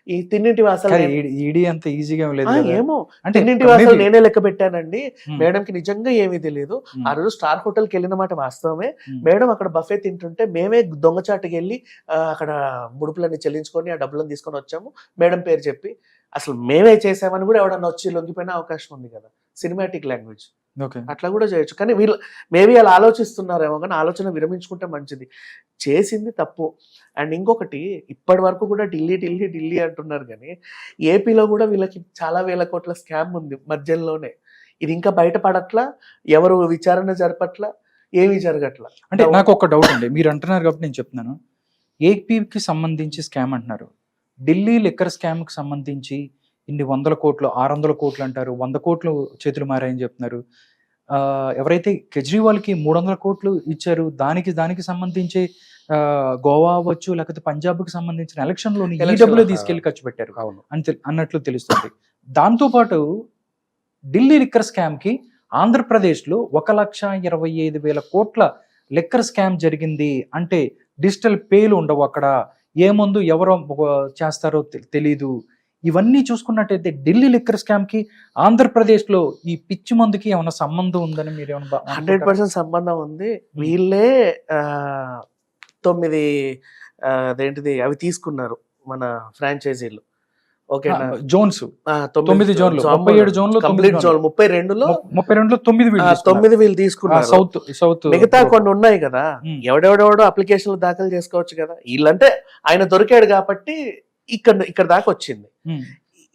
ఈ తిన్నింటి వాసాలు ఈడీ అంత ఈజీగా లేదు కదా. ఏమో అంటే తిన్నింటి వాసాలు maybe. నేనే లెక్క పెట్టానండి. Hmm. మేడం కి నిజంగా ఏమీ తెలియదు. Hmm. ఆ రోజు స్టార్ హోటల్కి వెళ్ళిన మాట వాస్తవమే. Hmm. మేడం అక్కడ బఫే తింటుంటే మేమే దొంగచాటుకి వెళ్ళి అక్కడ ముడుపులన్నీ చెల్లించుకొని ఆ డబ్బులను తీసుకొని వచ్చాము మేడం పేరు చెప్పి. అసలు మేమే చేసామని కూడా ఎవడన్నా వచ్చి లొంగిపోయిన అవకాశం ఉంది కదా. Cinematic language Okay. అట్లా కూడా చేయొచ్చు. కానీ వీళ్ళు మేబీ వాళ్ళు ఆలోచిస్తున్నారేమో, కానీ ఆలోచన విరమించుకుంటే మంచిది. చేసింది తప్పు. అండ్ ఇంకొకటి, ఇప్పటి వరకు కూడా ఢిల్లీ ఢిల్లీ ఢిల్లీ అంటున్నారు, కానీ ఏపీలో కూడా వీళ్ళకి చాలా వేల కోట్ల స్కామ్ ఉంది మధ్యలోనే. ఇది ఇంకా బయటపడట్లా, ఎవరు విచారణ జరపట్లా, ఏమీ జరగట్లా. అంటే నాకు ఒక డౌట్ అండి, మీరు అంటున్నారు కాబట్టి నేను చెప్తున్నాను. ఏపీకి సంబంధించి స్కామ్ అంటున్నారు, ఢిల్లీ లిక్కర్ స్కామ్ కి సంబంధించి ఇన్ని 100 కోట్లు 600 కోట్లు అంటారు, 100 కోట్లు చేతులు మారాయని చెప్తున్నారు. ఎవరైతే కేజ్రీవాల్కి 300 కోట్లు ఇచ్చారు, దానికి సంబంధించి గోవా అవ్వచ్చు, లేకపోతే పంజాబ్కి సంబంధించిన ఎలక్షన్లోని ఈ డబ్బులు తీసుకెళ్లి ఖర్చు పెట్టారు అన్నట్లు తెలుస్తుంది. దాంతోపాటు ఢిల్లీ లిక్కర్ స్కామ్కి ఆంధ్రప్రదేశ్లో 1,25,000 కోట్ల లిక్కర్ స్కామ్ జరిగింది. అంటే డిజిటల్ పేలు ఉండవు అక్కడ, ఏ మందు ఎవరో చేస్తారో తెలీదు. ఇవన్నీ చూసుకున్నట్టయితే ఢిల్లీ లిక్కర్ స్కామ్ కి ఆంధ్రప్రదేశ్ లో ఈ పిచ్చి మందుకి ఏమైనా సంబంధం ఉందని మీరు ఏమన్నా? 100% సంబంధం ఉంది. వీళ్ళే 9 అదేంటిది అవి తీసుకున్నారు మన ఫ్రాంచైజీలు. ఓకే, జోన్స్ 9 జోన్లు, 37 జోన్లు, 32లో 9 వీళ్ళు తీసుకున్నారు. సౌత్ మిగతా కొన్ని ఉన్నాయి కదా, ఎవడెవడెవడో అప్లికేషన్లు దాఖలు చేసుకోవచ్చు కదా. వీళ్ళంటే ఆయన దొరికాడు కాబట్టి ఇక్కడ దాకా వచ్చింది.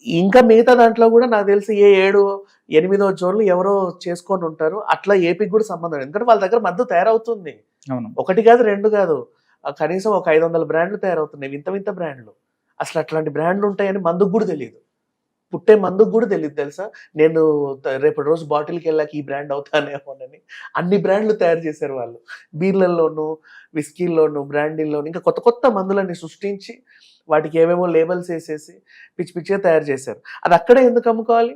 ఇంకా మిగతా దాంట్లో కూడా నాకు తెలిసి 7-8 జోన్లు ఎవరో చేసుకొని ఉంటారు. అట్లా ఏపీకి కూడా సంబంధం, ఎందుకంటే వాళ్ళ దగ్గర మద్దు తయారవుతుంది. 1 కాదు 2 కాదు, కనీసం ఒక 500 బ్రాండ్లు తయారవుతున్నాయి, వింత బ్రాండ్లు. అసలు అట్లాంటి బ్రాండ్లు ఉంటాయని మందుకు కూడా తెలియదు, పుట్టే మందుకు కూడా తెలియదు తెలుసా. నేను రేపటి రోజు బాటిల్కి వెళ్ళాక ఈ బ్రాండ్ అవుతానేమోనని అన్ని బ్రాండ్లు తయారు చేశారు వాళ్ళు. బీర్లలోను, విస్కీల్లోను, బ్రాండీల్లోను, ఇంకా కొత్త మందులన్నీ సృష్టించి వాటికి ఏమేమో లేబుల్స్ వేసేసి పిచ్చిగా తయారు చేశారు. అది అక్కడే ఎందుకు అమ్ముకోవాలి?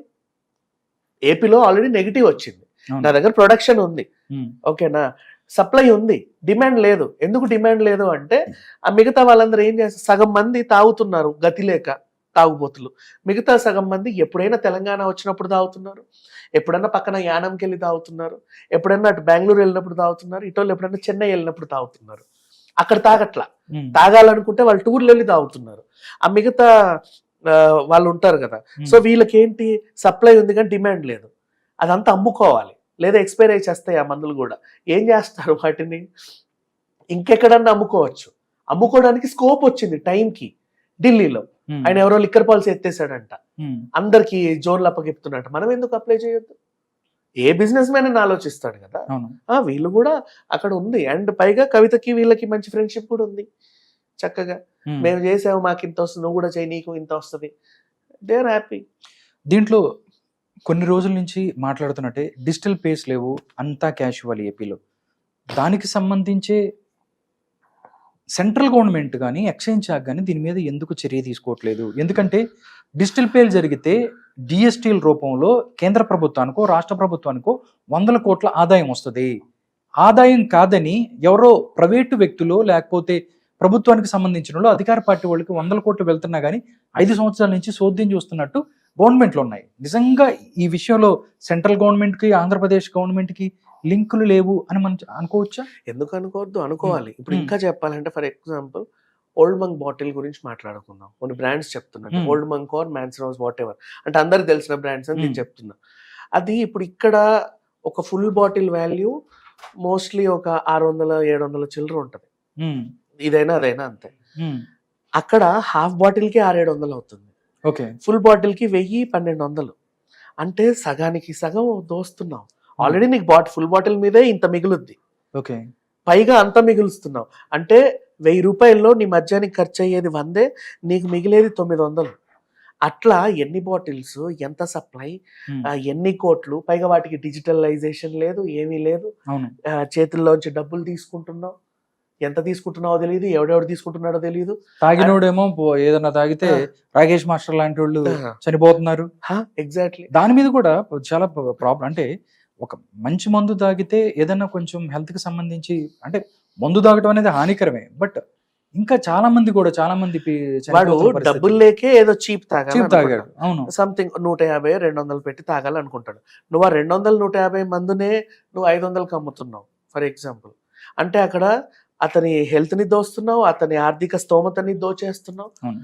ఏపీలో ఆల్రెడీ నెగిటివ్ వచ్చింది, నా దగ్గర ప్రొడక్షన్ ఉంది, ఓకేనా, సప్లై ఉంది, డిమాండ్ లేదు. ఎందుకు డిమాండ్ లేదు అంటే ఆ మిగతా వాళ్ళందరూ ఏం చేస్తారు, సగం మంది తాగుతున్నారు గతి లేక తాగుబోతులు, మిగతా సగం మంది ఎప్పుడైనా తెలంగాణ వచ్చినప్పుడు తాగుతున్నారు, ఎప్పుడైనా పక్కన యానంకి వెళ్ళి తాగుతున్నారు, ఎప్పుడైనా అటు బెంగళూరు వెళ్ళినప్పుడు తాగుతున్నారు, ఇటోళ్ళు ఎప్పుడైనా చెన్నై వెళ్ళినప్పుడు తాగుతున్నారు. అక్కడ తాగట్లా, తాగాలనుకుంటే వాళ్ళు టూర్లు వెళ్ళి తాగుతున్నారు. ఆ మిగతా వాళ్ళు ఉంటారు కదా, సో వీళ్ళకి ఏంటి, సప్లై ఉంది కానీ డిమాండ్ లేదు. అదంతా అమ్ముకోవాలి, లేదా ఎక్స్పైర్ అయి చేస్తాయి ఆ మందులు కూడా. ఏం చేస్తారు వాటిని, ఇంకెక్కడన్నా అమ్ముకోవచ్చు. అమ్ముకోవడానికి స్కోప్ వచ్చింది టైంకి ఢిల్లీలో. ఆయన ఎవరో లిక్కర్ పాలసీ ఎత్తేసాడంట, అందరికి జోన్లు అప్పగిపుతున్నట్టు. మనం ఎందుకు అప్లై చేయొద్దు? ఏ బిజినెస్ మ్యాన్ అని ఆలోచిస్తాడు కదా. వీళ్ళు కూడా అక్కడ ఉంది. అండ్ పైగా కవితకి వీళ్ళకి మంచి ఫ్రెండ్షిప్ కూడా ఉంది. చక్కగా మేము చేసాము, మాకు ఇంత వస్తుంది, నువ్వు కూడా చేయి, నీకు ఇంత వస్తుంది, దే ఆర్ హ్యాపీ. దీంట్లో కొన్ని రోజుల నుంచి మాట్లాడుతున్నట్టే డిజిటల్ పేస్ లేవు, అంతా క్యాషువల్ ఏపీలో. దానికి సంబంధించే సెంట్రల్ గవర్నమెంట్ కానీ ఎక్స్చేంజ్ శాఖ కానీ దీని మీద ఎందుకు చర్య తీసుకోవట్లేదు? ఎందుకంటే డిజిటల్ పేలు జరిగితే జిఎస్టీల రూపంలో కేంద్ర ప్రభుత్వానికో రాష్ట్ర ప్రభుత్వానికో 100 కోట్ల ఆదాయం వస్తుంది. ఆదాయం కాదని ఎవరో ప్రైవేటు వ్యక్తులు లేకపోతే ప్రభుత్వానికి సంబంధించిన వాళ్ళు, అధికార పార్టీ వాళ్ళకి 100 కోట్లు వెళ్తున్నా కానీ 5 సంవత్సరాల నుంచి సోద్యం చూస్తున్నట్టు గవర్నమెంట్లు ఉన్నాయి. నిజంగా ఈ విషయంలో సెంట్రల్ గవర్నమెంట్కి ఆంధ్రప్రదేశ్ గవర్నమెంట్కి లింకులు లేవు అని మనం అనుకోవచ్చా? ఎందుకు అనుకోవద్దు, అనుకోవాలి. ఇప్పుడు ఇంకా చెప్పాలంటే, for example Old Monk bottle గురించి మాట్లాడుకుందాం. కొన్ని బ్రాండ్స్ చెప్తున్నా, Old Monk or Mansion House, whatever, అంటే అందరికి తెలిసిన బ్రాండ్స్ అని నేను చెప్తున్నా. అది ఇప్పుడు ఇక్కడ ఒక ఫుల్ బాటిల్ వాల్యూ మోస్ట్లీ ఒక 600-700 చిల్లర ఉంటుంది, ఇదైనా అదైనా అంతే. అక్కడ హాఫ్ బాటిల్ కి 600-700 అవుతుంది, ఫుల్ బాటిల్ కి 1000-1200. అంటే సగానికి సగం దోస్తున్నావు. ఆల్రెడీ నీకు ఫుల్ బాటిల్ మీదే ఇంత మిగులుద్ది, పైగా అంత మిగులుస్తున్నావు. అంటే 1000 రూపాయల్లో నీ మధ్యాహ్నం ఖర్చు అయ్యేది 100, నీకు మిగిలేది 900. అట్లా ఎన్ని బాటిల్స్, ఎంత సప్లై, ఎన్ని కోట్లు, పైగా వాటికి డిజిటలైజేషన్ లేదు, ఏమీ లేదు. చేతుల్లోంచి డబ్బులు తీసుకుంటున్నావు, ఎంత తీసుకుంటున్నావో తెలియదు, ఎవడెవడు తీసుకుంటున్నాడో తెలియదు. తాగినోడేమో ఏదన్నా తాగితే రాకేష్ మాస్టర్ లాంటి వాళ్ళు చనిపోతున్నారు. ఎగ్జాక్ట్లీ. దాని మీద కూడా చాలా ప్రాబ్లం. అంటే ఒక మంచి మందు తాగితే ఏదన్నా కొంచెం హెల్త్ కి సంబంధించి, అంటే మందు తాగటం అనేది హానికరమే, బట్ ఇంకా చాలా మంది వాడు డబ్బులు లేకే ఏదో చీప్ చీప్ తాగాడు. అవును. సంథింగ్ 150 200 పెట్టి తాగాలనుకుంటాడు. నువ్వు ఆ 200 150 మందునే నువ్వు 500కి అమ్ముతున్నావు ఫర్ ఎగ్జాంపుల్. అంటే అక్కడ అతని హెల్త్ ని దోస్తున్నావు, అతని ఆర్థిక స్తోమతని దోచేస్తున్నావు. అవును.